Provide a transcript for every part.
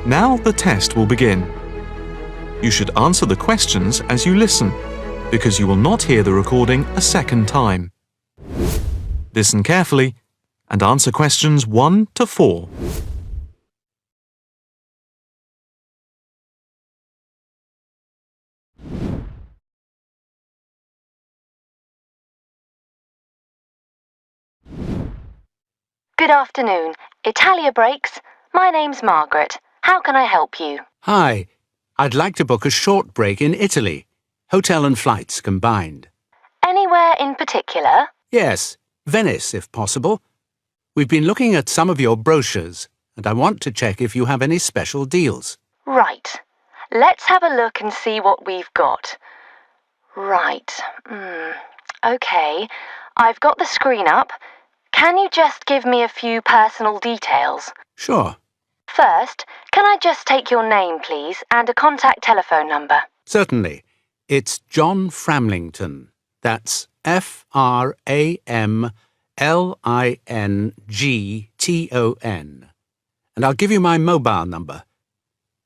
Now the test will begin. You should answer the questions as you listen, because you will not hear the recording a second time. Listen carefully and answer questions 1 to 4. Good afternoon. Italia Breaks. My name's Margaret. How can I help you? Hi. I'd like to book a short break in Italy. Hotel and flights combined. Anywhere in particular? Yes, Venice if possible. We've been looking at some of your brochures and I want to check if you have any special deals. Right. Let's have a look and see what we've got. Right. OK. I've got the screen up. Can you just give me a few personal details? Sure. First, can I just take your name, please, and a contact telephone number? Certainly. It's John Framlington. That's Framlington. And I'll give you my mobile number.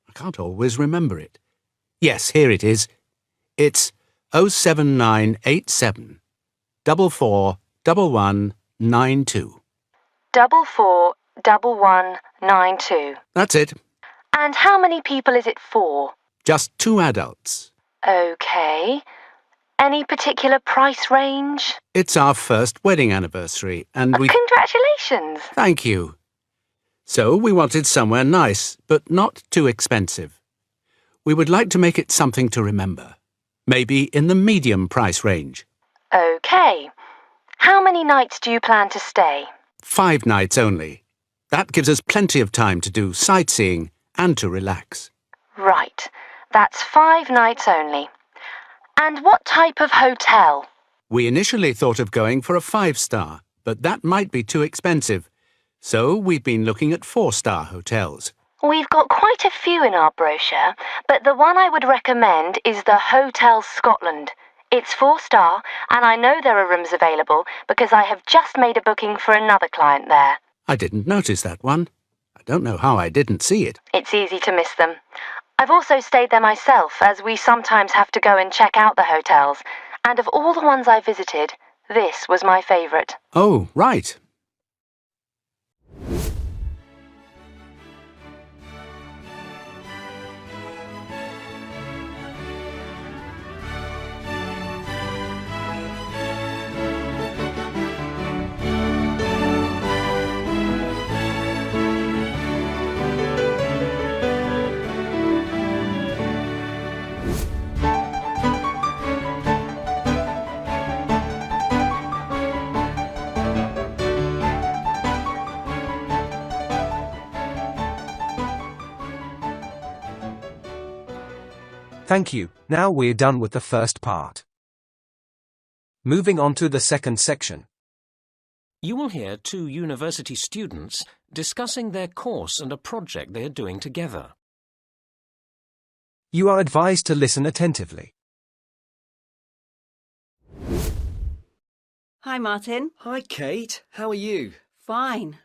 I can't always remember it. Yes, here it is. It's 07987 441192. 441192. That's it. And how many people is it for? Just 2 adults. OK. Any particular price range? It's our first wedding anniversary and we... Congratulations! Thank you. So we wanted somewhere nice, but not too expensive. We would like to make it something to remember. Maybe in the medium price range. OK. How many nights do you plan to stay? 5 nights only. That gives us plenty of time to do sightseeing and to relax. Right. That's 5 nights only. And what type of hotel? We initially thought of going for a 5-star, but that might be too expensive. So we've been looking at 4-star hotels. We've got quite a few in our brochure, but the one I would recommend is the Hotel Scotland. It's 4-star, and I know there are rooms available because I have just made a booking for another client there. I didn't notice that one. I don't know how I didn't see it. It's easy to miss them. I've also stayed there myself, as we sometimes have to go and check out the hotels. And of all the ones I visited, this was my favourite. Oh, right. Thank you. Now we're done with the first part. Moving on to the second section. You will hear 2 university students discussing their course and a project they are doing together. You are advised to listen attentively. Hi, Martin. Hi, Kate. How are you? Fine.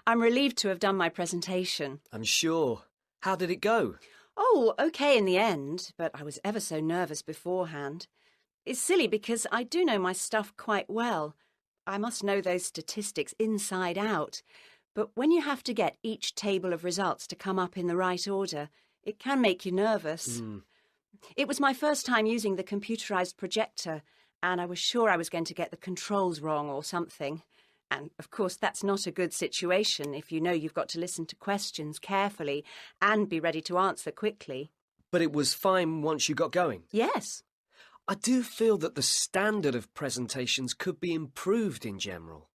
I'm relieved to have done my presentation. I'm sure. How did it go? Oh, OK in the end, but I was ever so nervous beforehand. It's silly because I do know my stuff quite well. I must know those statistics inside out. But when you have to get each table of results to come up in the right order, it can make you nervous. It was my first time using the computerised projector, and I was sure I was going to get the controls wrong or something. And, of course, that's not a good situation if you know you've got to listen to questions carefully and be ready to answer quickly. But it was fine once you got going? Yes. I do feel that the standard of presentations could be improved in general.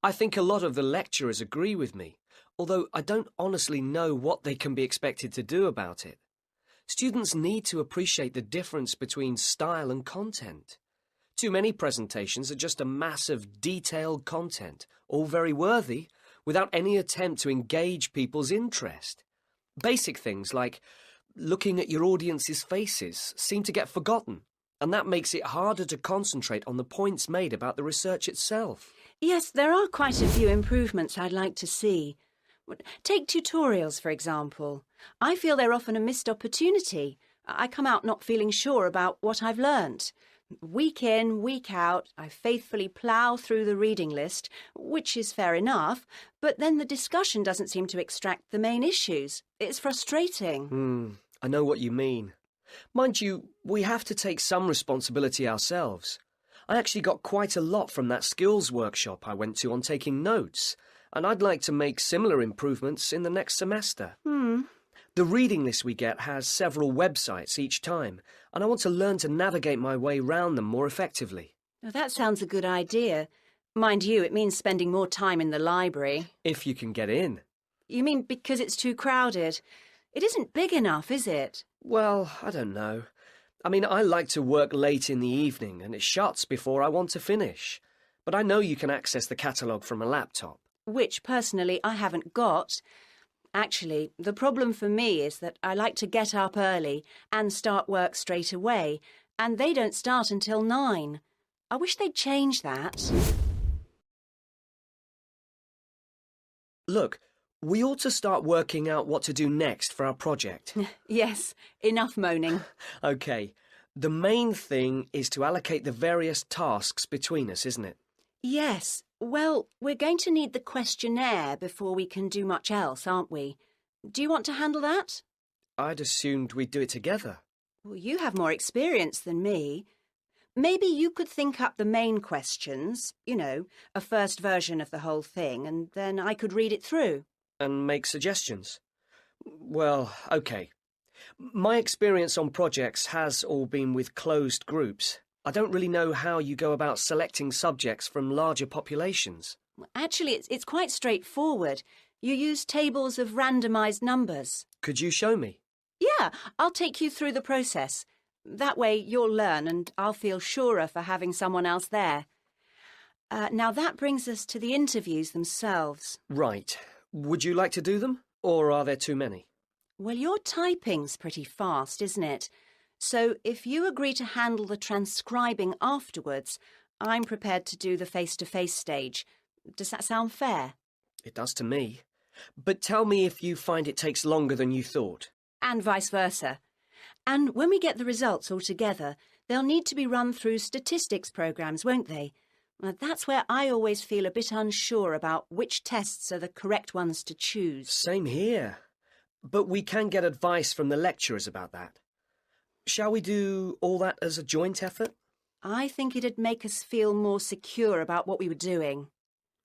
I think a lot of the lecturers agree with me, although I don't honestly know what they can be expected to do about it. Students need to appreciate the difference between style and content. Too many presentations are just a mass of detailed content, all very worthy, without any attempt to engage people's interest. Basic things like looking at your audience's faces seem to get forgotten, and that makes it harder to concentrate on the points made about the research itself. Yes, there are quite a few improvements I'd like to see. Take tutorials, for example. I feel they're often a missed opportunity. I come out not feeling sure about what I've learnt. Week in, week out, I faithfully plough through the reading list, which is fair enough, but then the discussion doesn't seem to extract the main issues. It's frustrating. I know what you mean. Mind you, we have to take some responsibility ourselves. I actually got quite a lot from that skills workshop I went to on taking notes, and I'd like to make similar improvements in the next semester. The reading list we get has several websites each time, and I want to learn to navigate my way round them more effectively. Now, that sounds a good idea. Mind you, it means spending more time in the library. If you can get in. You mean because it's too crowded? It isn't big enough, is it? Well, I don't know. I mean, I like to work late in the evening, and it shuts before I want to finish. But I know you can access the catalogue from a laptop. Which, personally, I haven't got. Actually, the problem for me is that I like to get up early and start work straight away, and they don't start until 9. I wish they'd change that. Look, we ought to start working out what to do next for our project. Yes, enough moaning. OK, the main thing is to allocate the various tasks between us, isn't it? Yes. Well, we're going to need the questionnaire before we can do much else, aren't we? Do you want to handle that? I'd assumed we'd do it together. Well, you have more experience than me. Maybe you could think up the main questions, you know, a first version of the whole thing, and then I could read it through. And make suggestions? Well, OK. My experience on projects has all been with closed groups. I don't really know how you go about selecting subjects from larger populations. Actually, it's quite straightforward. You use tables of randomised numbers. Could you show me? Yeah, I'll take you through the process. That way you'll learn and I'll feel surer for having someone else there. Now that brings us to the interviews themselves. Right. Would you like to do them? Or are there too many? Well, your typing's pretty fast, isn't it? So if you agree to handle the transcribing afterwards, I'm prepared to do the face-to-face stage. Does that sound fair? It does to me. But tell me if you find it takes longer than you thought. And vice versa. And when we get the results all together, they'll need to be run through statistics programs, won't they? That's where I always feel a bit unsure about which tests are the correct ones to choose. Same here. But we can get advice from the lecturers about that. Shall we do all that as a joint effort? I think it'd make us feel more secure about what we were doing.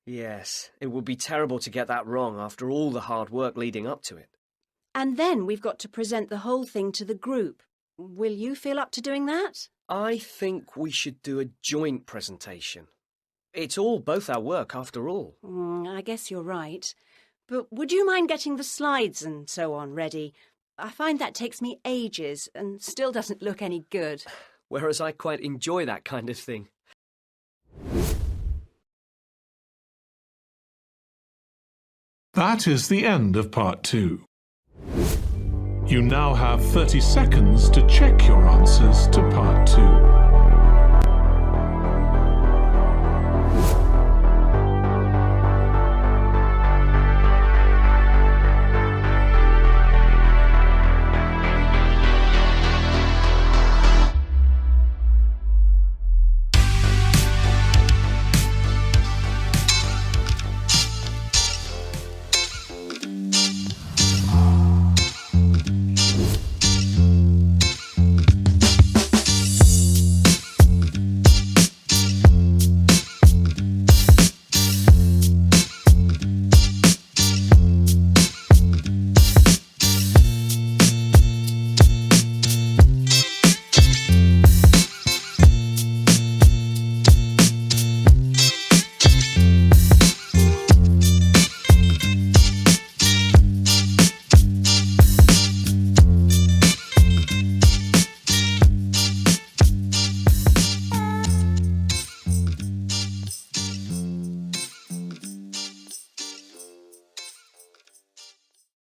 Yes, it would be terrible to get that wrong after all the hard work leading up to it. And then we've got to present the whole thing to the group. Will you feel up to doing that? I think we should do a joint presentation. It's all both our work, after all. I guess you're right. But would you mind getting the slides and so on ready? I find that takes me ages and still doesn't look any good. Whereas I quite enjoy that kind of thing. That is the end of part 2. You now have 30 seconds to check your answers